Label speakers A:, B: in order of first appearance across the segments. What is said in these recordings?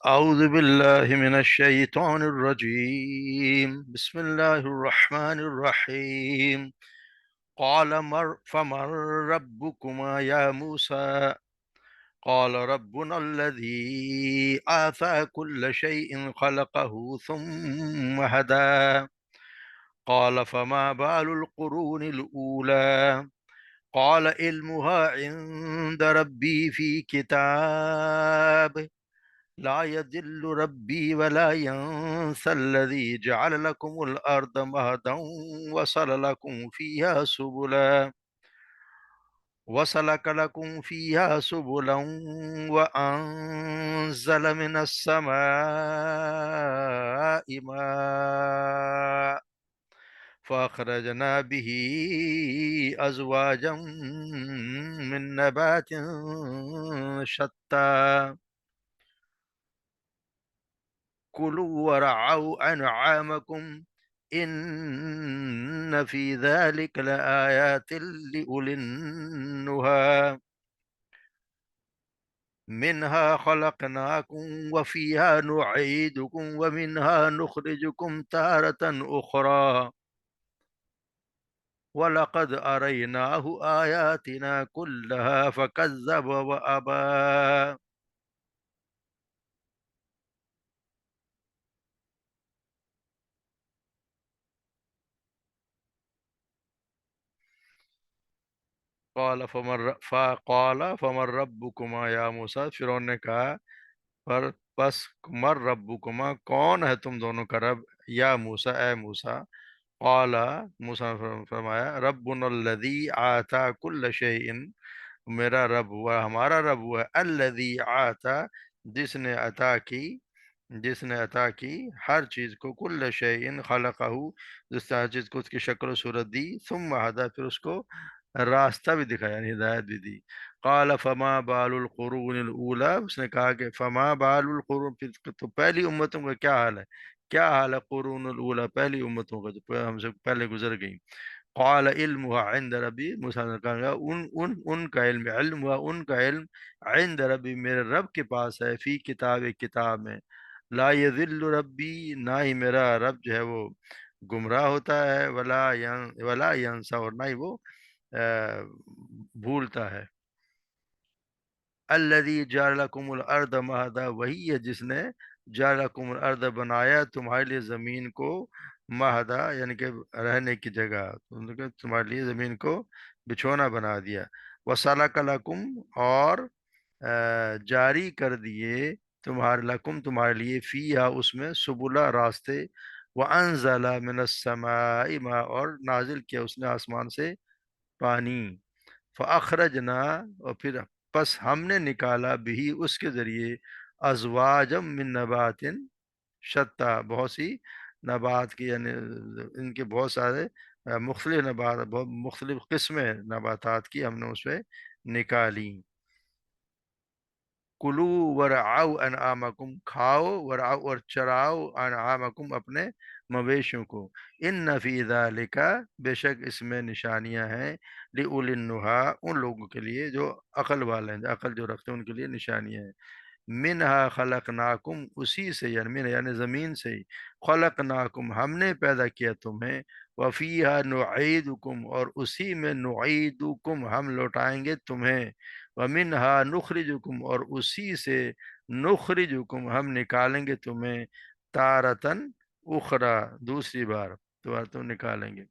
A: أعوذ بالله من الشيطان الرجيم. بسم الله الرحمن الرحيم. قال فمن ربكما يا موسى؟ قال ربنا الذي آتى كل شيء خلقه ثم هدى. قال فما بال القرون الأولى؟ قال علمها عند ربي في كتاب لا يضل ربي ولا ينسى الذي جعل لكم الأرض مهدا وسل لكم فيها سبلا وسلك لكم فيها سبلا وأنزل من السماء ماء فأخرجنا به أزواجا من نبات شتى كلوا ورعوا أنعامكم إن في ذلك لآيات لأولي النهى منها خلقناكم وفيها نعيدكم ومنها نخرجكم تارة أخرى ولقد أريناه آياتنا كلها فكذب وأبى. قال فمن ربكما یا موسیٰ، فرعون نے کہا پر پس مر ربکما، کون ہے تم دونوں کا رب؟ یا موسیٰ، اے موسیٰ. قال، موسیٰ نے فرمایا ربنا الذی آتا کل شیء، میرا رب ہوا، ہمارا رب ہوا الذی آتا، جس نے عطا کی، جس نے عطا کی ہر چیز کو، کل شیء خلقہ، جس نے ہر چیز کو اس کی شکل و صورت دی، ثم ہدا، پھر اس کو راستہ بھی دکھایا، یعنی ہدایت بھی دی. قال فما بال القرون الاولی، اس نے کہا کہ فما بال القرون، پھر تو پہلی امتوں کا کیا حال ہے؟ کیا حال ہے قرون الاولی، پہلی امتوں کا جو ہم سے پہلے گزر گئیں. قال علمها عند ربی، موسیٰ نے کہا ان کا علم، علم ہوا ان کا علم، عند ربی، میرے رب کے پاس ہے، فی کتاب، کتاب میں. لا یذل ربی، نہ ہی میرا رب جو ہے وہ گمراہ ہوتا ہے، ولا ینسا، اور نہ ہی وہ بھولتا ہے. الذی جعل لکم الارض مہدا، وہی ہے جس نے جعل لکم الارض، بنایا تمہارے لیے زمین کو، مہدا یعنی کہ رہنے کی جگہ، تمہارے لیے زمین کو بچھونا بنا دیا. وسلک لکم، اور جاری کر دیے تمہارے، لکم تمہارے لیے، فیہا اس میں، سبلا راستے. وانزل من السماء ماء، اور نازل کیا اس نے آسمان سے پانی. فاخرجنا، اور پھر پس ہم نے نکالا بھی اس کے ذریعے، ازواجم من نبات شتا، بہت سی نبات کی، یعنی ان کے بہت سارے مختلف نبات، بہت مختلف قسمیں نباتات کی ہم نے اس پہ نکالی. کلو ورعو انعامکم، کھاؤ، ورعو اور چراؤ، انعامکم اپنے مویشیوں کو. ان فی ذالک، بے شک اس میں نشانیاں ہیں، لأولی النہا، ان لوگوں کے لیے جو عقل والے ہیں، عقل جو رکھتے ہیں ان کے لیے نشانیاں ہیں. منہا خلقناکم، اسی سے، یعنی من یعنی زمین سے ہی، خلقناکم ہم نے پیدا کیا تمہیں، وفیہا نعیدکم اور اسی میں، نعیدکم ہم لوٹائیں گے تمہیں، ومنہا نخرجکم اور اسی سے، نخرجکم ہم نکالیں گے تمہیں، تارتن اخرى دوسری بار، دوبارہ تم نکالیں گے.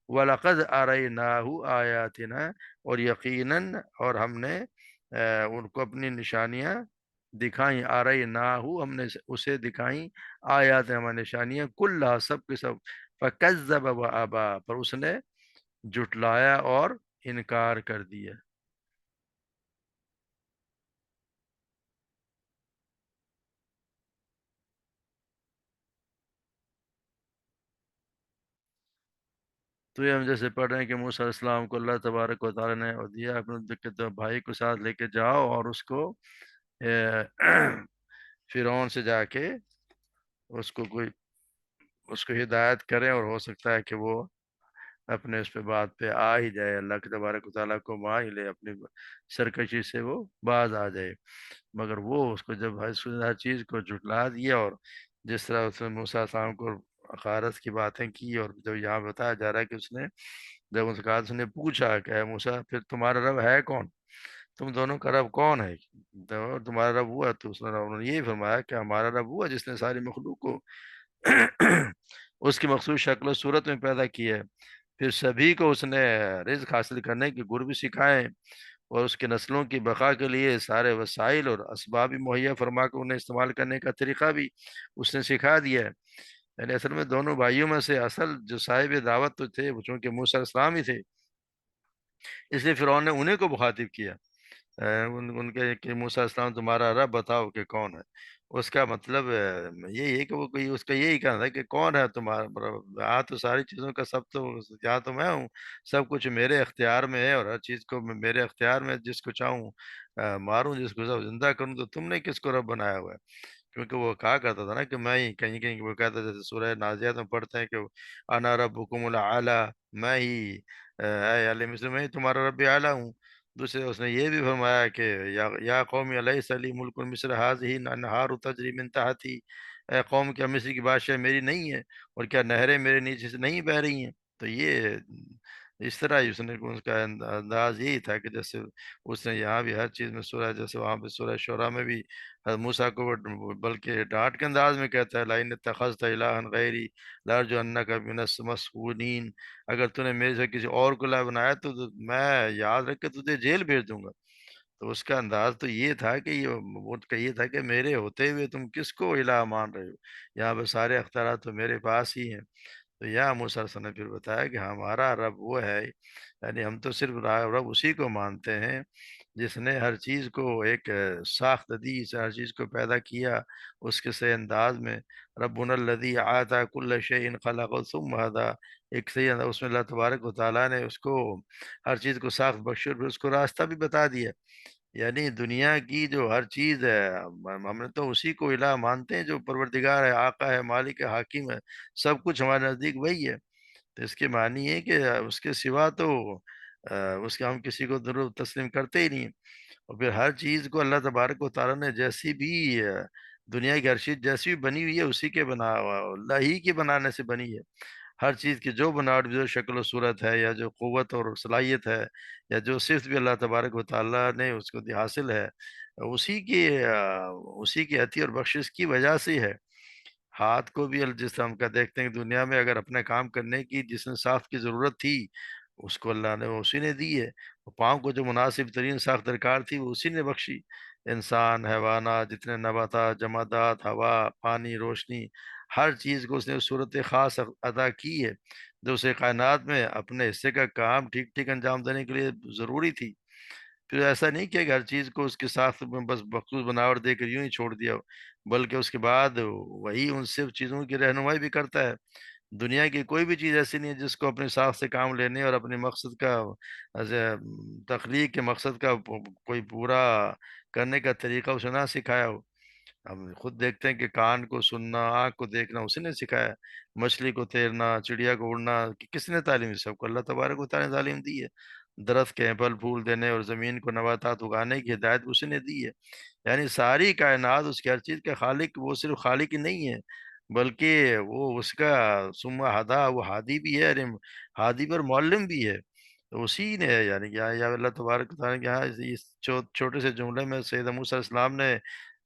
A: وَلَقَدْ أَرَيْنَاهُ آیاتنا، اور یقیناً اور ہم نے ان کو اپنی نشانیاں دکھائیں. آرَيْنَاهُ ہم نے اسے دکھائیں، آیات ہماری نشانیاں، کلها سب کے سب. فَكَذَّبَ وَأَبَى، پر اس نے جھٹلایا اور انکار کر دیا. تو یہ ہم جیسے پڑھ رہے ہیں کہ موسیٰ علیہ السلام کو اللہ تبارک و تعالیٰ نے دیا اپنے بھائی کو ساتھ لے کے جاؤ، اور اس کو فرعون سے جا کے اس کو کوئی، اس کو ہدایت کریں، اور ہو سکتا ہے کہ وہ اپنے اس پہ بات پہ آ ہی جائے، اللہ کے تبارک و تعالیٰ کو مان ہی لے، اپنی سرکشی سے وہ باز آ جائے۔ مگر وہ اس کو جب ہر چیز کو جھٹلا دیا، اور جس طرح اس نے موسیٰ علیہ السلام کو غارت کی باتیں کی، اور جو یہاں بتایا جا رہا ہے کہ اس نے جب اس کا اس نے پوچھا کہ اے موسیٰ پھر تمہارا رب ہے کون، تم دونوں کا رب کون ہے، تو تمہارا رب ہوا، تو انہوں نے یہی فرمایا کہ ہمارا رب ہوا جس نے ساری مخلوق کو اس کی مخصوص شکل و صورت میں پیدا کی ہے، پھر سبھی کو اس نے رزق حاصل کرنے کے گر بھی سکھائے، اور اس کے نسلوں کی بقا کے لیے سارے وسائل اور اسباب بھی مہیا فرما کر انہیں استعمال کرنے کا طریقہ بھی اس نے سکھا دیا ہے۔ یعنی اصل میں دونوں بھائیوں میں سے اصل جو صاحب دعوت تو تھے وہ چونکہ موسیٰ علیہ السلام ہی تھے، اس لیے فرعون نے انہیں کو مخاطب کیا، ان کے کہ موسیٰ علیہ السلام تمہارا رب بتاؤ کہ کون ہے۔ اس کا مطلب یہی ہے کہ وہ کوئی اس کا یہی کہنا تھا کہ کون ہے تمہارا رب، یہاں تو ساری چیزوں کا سب تو یہاں تو میں ہوں، سب کچھ میرے اختیار میں ہے، اور ہر چیز کو میں میرے اختیار میں، جس کو چاہوں ماروں، جس کو چاہوں زندہ کروں، تو تم نے کس کو رب بنایا ہوا ہے؟ کیونکہ وہ کہا کرتا تھا نا کہ میں ہی، کہیں کہیں وہ کہتا جیسے سورہ نازیات میں پڑھتے ہیں کہ انا ربکم الاعلی، میں ہی اے علیہ مصر، میں ہی تمہارا رب اعلیٰ ہوں۔ دوسرے اس نے یہ بھی فرمایا کہ یا قوم الیس لی ملک مصر ھذہ الانہار تجری من تحتی، اے قوم کیا مصر کی بادشاہ میری نہیں ہے، اور کیا نہریں میرے نیچے سے نہیں بہہ رہی ہیں؟ تو یہ اس طرح ہی اس نے اس کا انداز یہی تھا کہ جیسے اس نے یہاں بھی ہر چیز میں سورہ، جیسے وہاں پہ سورہ شعراء میں بھی حضرت موسیٰ کو بلکہ ڈانٹ کے انداز میں کہتا ہے لئن اتخذت الہا غیری لارجوانک من المسجونین، اگر تو نے میرے سے کسی اور کو الہ بنایا تو میں یاد رکھ کے تجھے جیل بھیج دوں گا۔ تو اس کا انداز تو یہ تھا کہ وہ کا یہ تھا کہ میرے ہوتے ہوئے تم کس کو الہ مان رہے ہو، یہاں پہ سارے اختیارات تو میرے پاس ہی ہیں۔ تو یا موسیٰ علیہ السلام نے پھر بتایا کہ ہمارا رب وہ ہے، یعنی ہم تو صرف رب اسی کو مانتے ہیں جس نے ہر چیز کو ایک ساخت دی سے ہر چیز کو پیدا کیا اس کے صحیح انداز میں۔ ربنا الذی اعطی کل شیء خلقہ ثم ہدی، ایک صحیح انداز اس میں اللہ تبارک و تعالیٰ نے اس کو ہر چیز کو ساخت بخشی، اور پھر اس کو راستہ بھی بتا دیا۔ یعنی دنیا کی جو ہر چیز ہے ہم نے تو اسی کو الہ مانتے ہیں جو پروردگار ہے، آقا ہے، مالک ہے، حاکم ہے، سب کچھ ہمارے نزدیک وہی ہے۔ تو اس کے معنی ہے کہ اس کے سوا تو اس کے ہم کسی کو ضرور تسلیم کرتے ہی نہیں۔ اور پھر ہر چیز کو اللہ تبارک و تعالیٰ نے جیسی بھی دنیا کی ہر چیز جیسی بھی بنی ہوئی ہے اسی کے بنا ہوا، اللہ ہی کے بنانے سے بنی ہے۔ ہر چیز کی جو بناوٹ، جو شکل و صورت ہے، یا جو قوت اور صلاحیت ہے، یا جو صرف بھی اللہ تبارک و تعالیٰ نے اس کو حاصل ہے، اسی کی اسی کی عطیہ اور بخشش کی وجہ سے ہے۔ ہاتھ کو بھی جس طرح ہم کا دیکھتے ہیں کہ دنیا میں اگر اپنے کام کرنے کی جس نے ساخت کی ضرورت تھی اس کو اللہ نے اسی نے دی ہے، اور پاؤں کو جو مناسب ترین ساخت درکار تھی وہ اسی نے بخشی۔ انسان، حیوانات، جتنے نباتات، جمادات، ہوا، پانی، روشنی، ہر چیز کو اس نے صورت خاص عطا کی ہے جو اسے کائنات میں اپنے حصے کا کام ٹھیک ٹھیک انجام دینے کے لیے ضروری تھی۔ پھر ایسا نہیں کیا کہ ہر چیز کو اس کے ساتھ میں بس مخصوص بناوٹ دے کر یوں ہی چھوڑ دیا، بلکہ اس کے بعد وہی ان سب چیزوں کی رہنمائی بھی کرتا ہے۔ دنیا کی کوئی بھی چیز ایسی نہیں ہے جس کو اپنے ساتھ سے کام لینے اور اپنے مقصد کا از- تخلیق کے مقصد کا کوئی پورا کرنے کا طریقہ اسے نہ سکھایا ہو۔ ہم خود دیکھتے ہیں کہ کان کو سننا، آنکھ کو دیکھنا اسی نے سکھایا، مچھلی کو تیرنا، چڑیا کو اڑنا کس نے تعلیم دی؟ سب کو اللہ تبارک و تعالیٰ نے تعلیم دی ہے۔ درخت کے پھل پھول دینے اور زمین کو نباتات اگانے کی ہدایت اسی نے دی ہے۔ یعنی ساری کائنات اس کی ہر چیز کا خالق، وہ صرف خالق ہی نہیں ہے بلکہ وہ اس کا ثم ہدا، وہ ہادی بھی ہے، ہادی پر معلم بھی ہے۔ تو اسی نے یعنی یا اللہ تبارک و تعالیٰ نے یہاں اس چھوٹے سے جملے میں سید موسیٰ علیہ السلام نے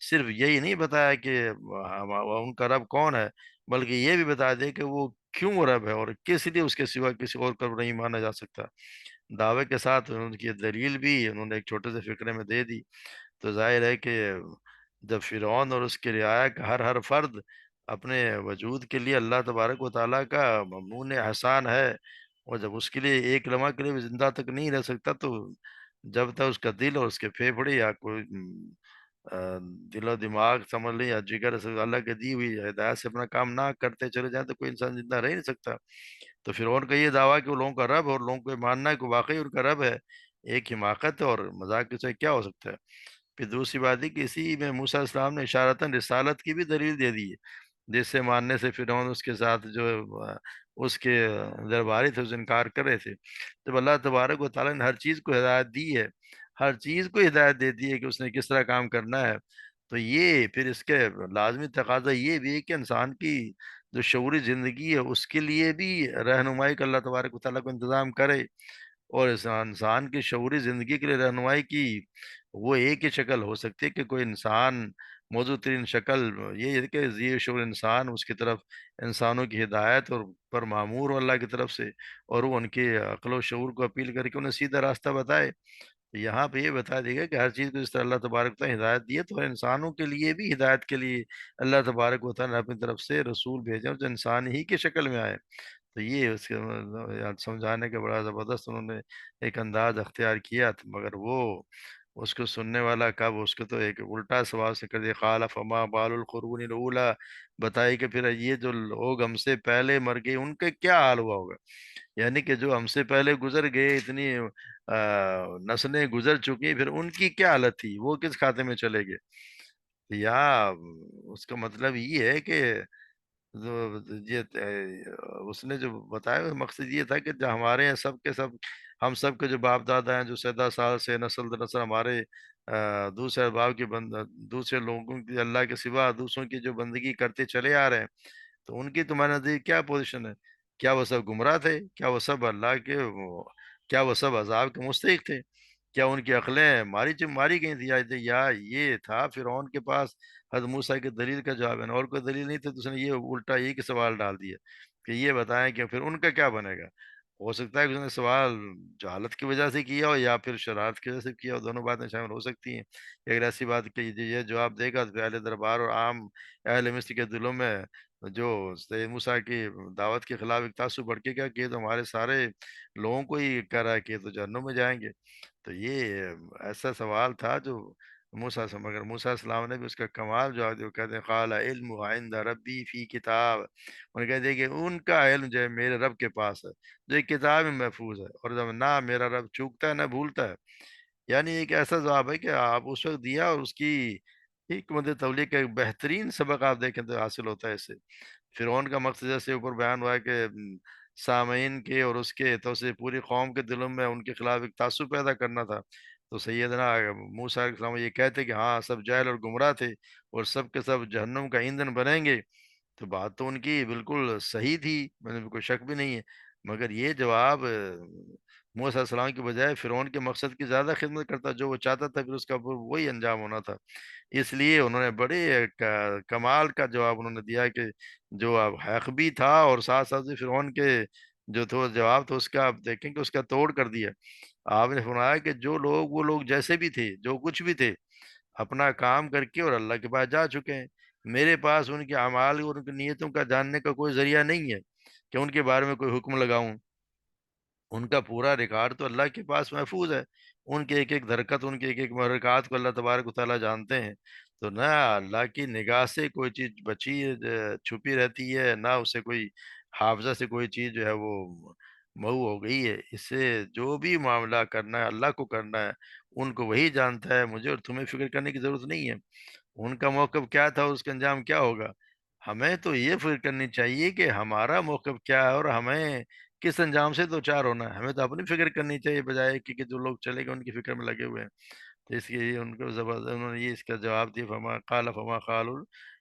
A: صرف یہی نہیں بتایا کہ ان کا رب کون ہے، بلکہ یہ بھی بتا دے کہ وہ کیوں رب ہے، اور کس لیے اس کے سوا کسی اور کا رب نہیں مانا جا سکتا۔ دعوے کے ساتھ ان کی دلیل بھی انہوں نے ایک چھوٹے سے فقرے میں دے دی۔ تو ظاہر ہے کہ جب فرعون اور اس کے رعایا کا ہر فرد اپنے وجود کے لیے اللہ تبارک و تعالیٰ کا ممنون احسان ہے، اور جب اس کے لیے ایک لمحہ کے لیے بھی زندہ تک نہیں رہ سکتا، تو جب تک اس کا دل اور اس کے پھیپھڑے یا کوئی آ، دل و دماغ سمجھ لیں یا جگر سے اللہ کے دی ہوئی ہدایت سے اپنا کام نہ کرتے چلے جائیں تو کوئی انسان زندہ رہ ہی نہیں سکتا۔ تو فرعون کا یہ دعویٰ کہ وہ لوگوں کا رب ہے اور لوگوں کو یہ ماننا ہے کہ واقعی ان کا رب ہے، ایک حماقت ہے، اور مذاق سے کیا ہو سکتا ہے۔ پھر دوسری بات ہے کہ اسی میں موسیٰ علیہ السلام نے اشارتاً رسالت کی بھی دلیل دے دی ہے، جس سے ماننے سے فرعون اس کے ساتھ جو اس کے درباری تھے، اس انکار کر رہے تھے. جب اللہ تبارک و تعالیٰ نے ہر چیز کو ہدایت دی ہے، ہر چیز کو ہدایت دے دی ہے کہ اس نے کس طرح کام کرنا ہے، تو یہ پھر اس کے لازمی تقاضا یہ بھی ہے کہ انسان کی جو شعوری زندگی ہے اس کے لیے بھی رہنمائی کا اللہ تبارک و تعالیٰ کو انتظام کرے. اور اس انسان کی شعوری زندگی کے لیے رہنمائی کی وہ ایک ہی شکل ہو سکتی ہے کہ کوئی انسان، موضوع ترین شکل یہ ہے کہ یہ شعور انسان اس کی طرف انسانوں کی ہدایت اور پر معمور ہو اللہ کی طرف سے، اور وہ ان کے عقل و شعور کو اپیل کر کے انہیں سیدھا راستہ بتائے. یہاں پہ یہ بتا دیا گیا کہ ہر چیز کو جس طرح اللہ تبارک و تعالیٰ نے ہدایت دی ہے، تو انسانوں کے لیے بھی ہدایت کے لیے اللہ تبارک و تعالیٰ نے اپنی طرف سے رسول بھیجے جو انسان ہی کی شکل میں آئے. تو یہ اس کے سمجھانے کا بڑا زبردست انہوں نے ایک انداز اختیار کیا تھا، مگر وہ اس کو سننے والا کب اس کو تو ایک الٹا سوال سے کر دیا، قال فما بال القرون الاولی، بتائی کہ پھر یہ جو لوگ ہم سے پہلے مر گئے ان کا کیا حال ہوا ہوگا. یعنی کہ جو ہم سے پہلے گزر گئے، اتنی نسلیں گزر چکی، پھر ان کی کیا حالت تھی، وہ کس کھاتے میں چلے گئے. یا اس کا مطلب یہ ہے کہ یہ اس نے جو بتایا مقصد یہ تھا کہ جو ہمارے ہیں سب کے سب، ہم سب کے جو باپ دادا ہیں جو سیدہ سال سے نسل در نسل ہمارے دوسرے باپ کی دوسرے لوگوں کی اللہ کے سوا دوسروں کی جو بندگی کرتے چلے آ رہے ہیں، تو ان کی تمہارے نزدیک کیا پوزیشن ہے؟ کیا وہ سب گمراہ تھے؟ کیا وہ سب اللہ کے کیا وہ سب عذاب کے مستحق تھے؟ کیا ان کی عقلیں ماری گئی تھی؟ یا یہ تھا فرعون کے پاس حضرت موسیٰ کی دلیل کا جواب ہے، اور کوئی دلیل نہیں تھی، تو اس نے یہ الٹا یہ کہ سوال ڈال دیا کہ یہ بتائیں کہ پھر ان کا کیا بنے گا. ہو سکتا ہے کہ اس نے سوال جہالت کی وجہ سے کیا ہو یا پھر شرارت کی وجہ سے کیا ہو، دونوں باتیں شامل ہو سکتی ہیں. کہ اگر ایسی بات کہ یہ جواب دے گا تو پھر اہل دربار اور عام اہل مصر کے دلوں میں جو سید موسیٰ کی دعوت کے خلاف ایک تعصب بڑھے گا کہ یہ تو ہمارے سارے لوگوں کو ہی کہہ رہا ہے کہ یہ تو جہنم میں جائیں گے. تو یہ ایسا سوال تھا جو موسیٰ سے، مگر موسیٰ علیہ السلام نے بھی اس کا کمال جواب دیا. وہ کہتے ہیں قال علم عند ربی فی کتاب، انہوں نے کہہ دیا کہ ان کا علم جو ہے میرے رب کے پاس ہے جو ایک کتاب میں محفوظ ہے، اور جب نہ میرا رب چوکتا ہے نہ بھولتا ہے. یعنی ایک ایسا جواب ہے کہ آپ اس وقت دیا، اور اس کی حکمت تبلیغ کا ایک بہترین سبق آپ دیکھیں تو حاصل ہوتا ہے اس سے. فرعون کا مقصد جیسے اوپر بیان ہوا ہے کہ سامعین کے اور اس کے تو سے پوری قوم کے دلوں میں ان کے خلاف ایک تعصب پیدا کرنا تھا. تو سیدنا موسیٰ علیہ السلام یہ کہتے کہ ہاں سب جاہل اور گمراہ تھے اور سب کے سب جہنم کا ایندھن بنیں گے، تو بات تو ان کی بالکل صحیح تھی، میں نے کوئی شک بھی نہیں ہے. مگر یہ جواب موسیٰ علیہ السلام کی بجائے فرعون کے مقصد کی زیادہ خدمت کرتا، جو وہ چاہتا تھا پھر اس کا وہی انجام ہونا تھا. اس لیے انہوں نے بڑے کمال کا جواب انہوں نے دیا کہ جو اب حق بھی تھا، اور ساتھ ساتھ فرعون کے جو تو جواب تھا اس کا آپ دیکھیں کہ اس کا توڑ کر دیا. آپ نے فرمایا کہ جو لوگ وہ لوگ جیسے بھی تھے، جو کچھ بھی تھے، اپنا کام کر کے اور اللہ کے پاس جا چکے ہیں. میرے پاس ان کے اعمال اور ان کی نیتوں کا جاننے کا کوئی ذریعہ نہیں ہے کہ ان کے بارے میں کوئی حکم لگاؤں. ان کا پورا ریکارڈ تو اللہ کے پاس محفوظ ہے، ان کے ایک ایک حرکت، ان کے ایک ایک محرکات کو اللہ تبارک و تعالیٰ جانتے ہیں. تو نہ اللہ کی نگاہ سے کوئی چیز بچی چھپی رہتی ہے، نہ اسے کوئی حافظہ سے کوئی چیز جو ہے وہ محو ہو گئی ہے. اس سے جو بھی معاملہ کرنا ہے اللہ کو کرنا ہے، ان کو وہی جانتا ہے. مجھے اور تمہیں فکر کرنے کی ضرورت نہیں ہے ان کا موقف کیا تھا اور اس کا انجام کیا ہوگا. ہمیں تو یہ فکر کرنی چاہیے کہ ہمارا موقف کیا ہے اور ہمیں کس انجام سے دو چار ہونا ہے. ہمیں تو اپنی فکر کرنی چاہیے بجائے کہ جو لوگ چلے گئے ان کی فکر میں لگے ہوئے ہیں. تو اس لیے ان کو زبردست انہوں نے یہ اس کا جواب دیا، فما قال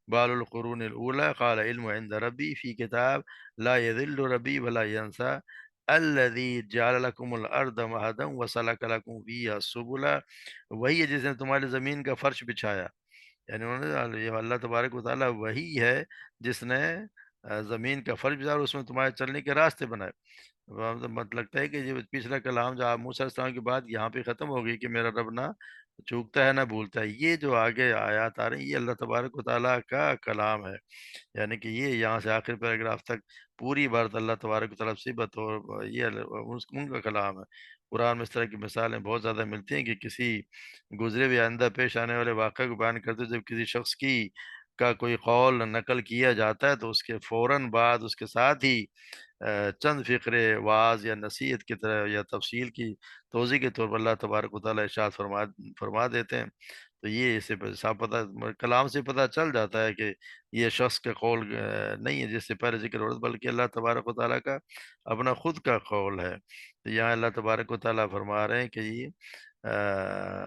A: بال القرون الاولى قال علم عند ربی فی کتاب لا يذل ربی ولا ينسى الذي جعل لكم الارض مهدا وسلك لكم فيها السبل، وہی ہے جس نے تمہاری زمین کا فرش بچھایا. یعنی انہوں نے یہ اللہ تبارک و تعالیٰ وہی ہے جس نے زمین کا فرش بچھایا اور اس میں تمہارے چلنے کے راستے بنائے. مت لگتا ہے کہ جو پچھلا کلام جو آپ موسیٰ علیہ السلام کی بات یہاں پہ ختم ہو گئی کہ میرا رب نہ چوکتا ہے نہ بھولتا ہے. یہ جو آگے آیات آ رہی ہیں یہ اللہ تبارک و تعالیٰ کا کلام ہے. یعنی کہ یہ یہاں سے آخر پیراگراف تک پوری عبارت اللہ تبارک و تعالیٰ سے بطور یہ ان کا کلام ہے. قرآن میں اس طرح کی مثالیں بہت زیادہ ملتی ہیں کہ کسی گزرے ہوئے آئندہ پیش آنے والے واقعہ کو بیان کرتے ہوئے جب کسی شخص کی کا کوئی قول نقل کیا جاتا ہے تو اس کے فوراً بعد اس کے ساتھ ہی چند فقرے واعظ یا نصیحت کی طرح یا تفصیل کی توضیح کے طور پر اللہ تبارک و تعالیٰ ارشاد فرما دیتے ہیں۔ تو یہ اسے صاف پتہ، کلام سے پتہ چل جاتا ہے کہ یہ شخص کا قول نہیں ہے جس سے پہلے ذکر ہو رہا، بلکہ اللہ تبارک و تعالیٰ کا اپنا خود کا قول ہے۔ تو یہاں اللہ تبارک و تعالیٰ فرما رہے ہیں کہ یہ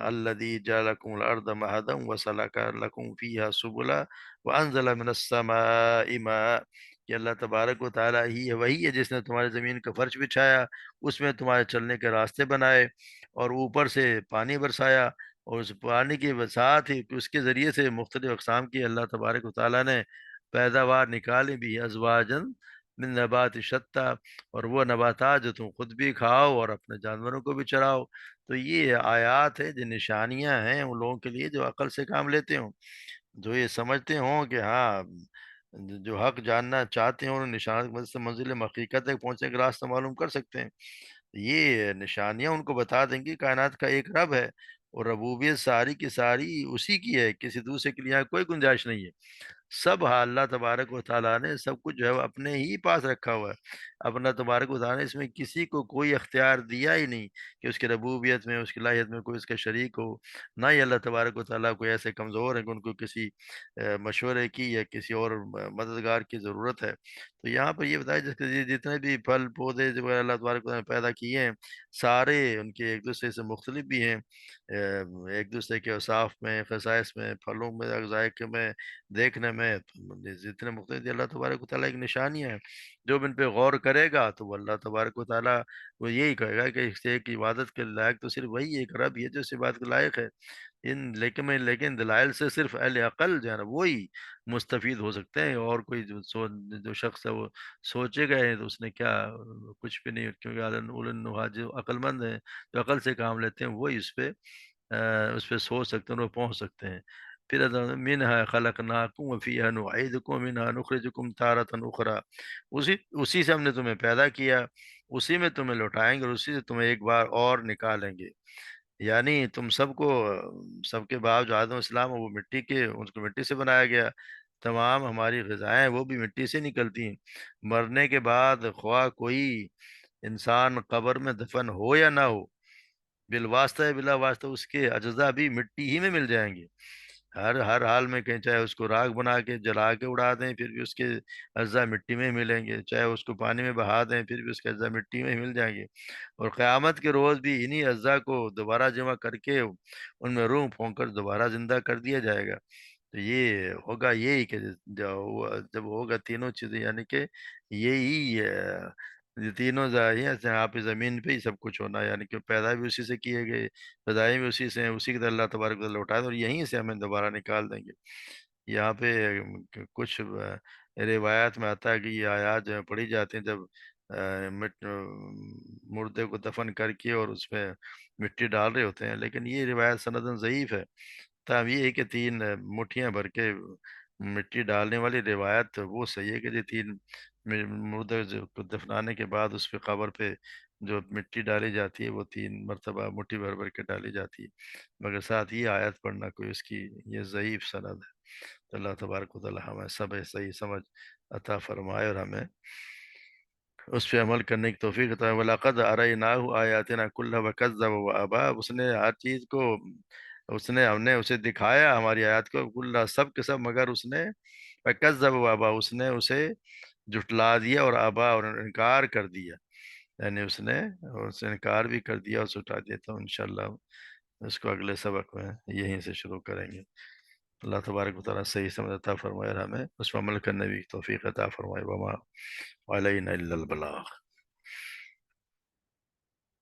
A: الذی جعلکم الارض مہدا وسلک لکم فیہا سبلا وانزل من السماء ماء، کہ اللہ تبارک و تعالیٰ ہی ہے، وہی ہے جس نے تمہاری زمین کا فرش بچھایا، اس میں تمہارے چلنے کے راستے بنائے، اور اوپر سے پانی برسایا، اور اس پانی کے ساتھ ہی اس کے ذریعے سے مختلف اقسام کی اللہ تبارک و تعالیٰ نے پیداوار نکالی بھی، ازواجن من نبات شتیٰ، اور وہ نباتات جو تم خود بھی کھاؤ اور اپنے جانوروں کو بھی چراؤ۔ تو یہ آیات ہے، جو نشانیاں ہیں ان لوگوں کے لیے جو عقل سے کام لیتے ہوں، جو یہ سمجھتے ہوں کہ ہاں جو حق جاننا چاہتے ہیں، انہیں نشانات کی مدد سے منزل حقیقت تک پہنچنے کا راستہ معلوم کر سکتے ہیں۔ یہ نشانیاں ان کو بتا دیں گی کائنات کا ایک رب ہے، اور ربوبیت ساری کی ساری اسی کی ہے، کسی دوسرے کے لیے یہاں کوئی گنجائش نہیں ہے۔ سب اللہ تبارک و تعالیٰ نے سب کچھ جو ہے وہ اپنے ہی پاس رکھا ہوا ہے۔ اب اللہ تبارک و تعالیٰ نے اس میں کسی کو کوئی اختیار دیا ہی نہیں کہ اس کی ربوبیت میں، اس کی الہیت میں کوئی اس کا شریک ہو۔ نہ ہی اللہ تبارک و تعالیٰ کوئی ایسے کمزور ہیں کہ ان کو کسی مشورے کی یا کسی اور مددگار کی ضرورت ہے۔ تو یہاں پر یہ بتایا جس کے جتنے بھی پھل پودے جو اللہ تبارک و تعالیٰ نے پیدا کیے ہیں، سارے ان کے ایک دوسرے سے مختلف بھی ہیں، ایک دوسرے کے اوصاف میں، خصائص میں، پھلوں میں، ذائقے میں، دیکھنے میں، جتنے مختلف اللہ تبارک و تعالیٰ کی نشانیاں ہیں۔ جو بھی ان پہ غور کرے گا تو وہ اللہ تبارک و تعالیٰ وہ یہی کہے گا کہ اس ایک عبادت کے لائق تو صرف وہی ایک رب ہی ہے جو اس عبادت کے لائق ہے۔ لیکن دلائل سے صرف اہل عقل جو ہے نا وہی مستفید ہو سکتے ہیں، اور کوئی جو شخص ہے وہ سوچے گئے تو اس نے کیا، کچھ بھی نہیں، کیونکہ اولن جو عقل مند ہیں، جو عقل سے کام لیتے ہیں، وہی اس پہ سوچ سکتے ہیں اور وہ پہنچ سکتے ہیں۔ پھر منہا خلقناکم وفیہا نعیدکم ومنہا نخرجکم تارۃ اخری، اسی سے ہم نے تمہیں پیدا کیا، اسی میں تمہیں لوٹائیں گے، اور اسی سے تمہیں ایک بار اور نکالیں گے۔ یعنی تم سب کو، سب کے باپ جو آدم اسلام وہ مٹی کے، اس کو مٹی سے بنایا گیا، تمام ہماری غذائیں وہ بھی مٹی سے نکلتی ہیں۔ مرنے کے بعد خواہ کوئی انسان قبر میں دفن ہو یا نہ ہو، بالواسطہ یا بلا واسطہ اس کے اجزاء بھی مٹی ہی میں مل جائیں گے۔ ہر حال میں کہیں، چاہے اس کو راکھ بنا کے جلا کے اڑا دیں پھر بھی اس کے اجزاء مٹی میں ہی ملیں گے، چاہے اس کو پانی میں بہا دیں پھر بھی اس کے اجزاء مٹی میں ہی مل جائیں گے، اور قیامت کے روز بھی انہی اجزاء کو دوبارہ جمع کر کے ان میں روح پھونک کر دوبارہ زندہ کر دیا جائے گا۔ تو یہ ہوگا یہی کہ جب ہوگا تینوں چیزیں، یعنی کہ یہی یہ تینوں ظاہر یہاں پہ زمین پہ ہی سب کچھ ہونا ہے، یعنی کہ پیدا بھی اسی سے کیے گئے، پیدائش بھی اسی سے ہیں، اسی کی طرح اللہ تبارک و تعالیٰ لوٹائے اور یہیں سے ہمیں دوبارہ نکال دیں گے۔ یہاں پہ کچھ روایات میں آتا ہے کہ یہ آیات جو ہیں پڑھی جاتی ہیں جب مردے کو دفن کر کے اور اس میں مٹی ڈال رہے ہوتے ہیں، لیکن یہ روایت سندن ضعیف ہے۔ تاہم یہ ہے کہ تین مٹھیاں بھر کے مٹی ڈالنے والی روایت وہ صحیح ہے کہ یہ تین مردے کو دفنانے کے بعد اس پہ قبر پہ جو مٹی ڈالی جاتی ہے وہ تین مرتبہ مٹھی بھر بھر کے ڈالی جاتی ہے، مگر ساتھ یہ آیت پڑھنا کوئی اس کی یہ ضعیف سند ہے۔ تو اللہ تبارک و تعالی ہمیں سب صحیح سمجھ عطا فرمائے اور ہمیں اس پہ عمل کرنے کی توفیق عطا فرمائے۔ وَلَقَدْ أَرَيْنَاهُ آيَاتِنَا كُلَّهَا وَكَذَّبَ وَأَبَى، ہم نے اسے دکھایا ہماری آیات کو، کلّا سب کے سب، مگر اس نے وَكَذَّبَ وَأَبَى، اس نے اسے جھٹلا دیا اور ابا اور انکار کر دیا، یعنی اس نے انکار بھی کر دیا اور جھٹلا دیا۔ تو انشاءاللہ اس کو اگلے سبق میں یہیں سے شروع کریں گے۔ اللہ تبارک و تعالیٰ صحیح سمجھ عطا فرمائے اور ہمیں اس پر عمل کرنے کی توفیق عطا فرمائے۔ وما علینا الا البلاغ۔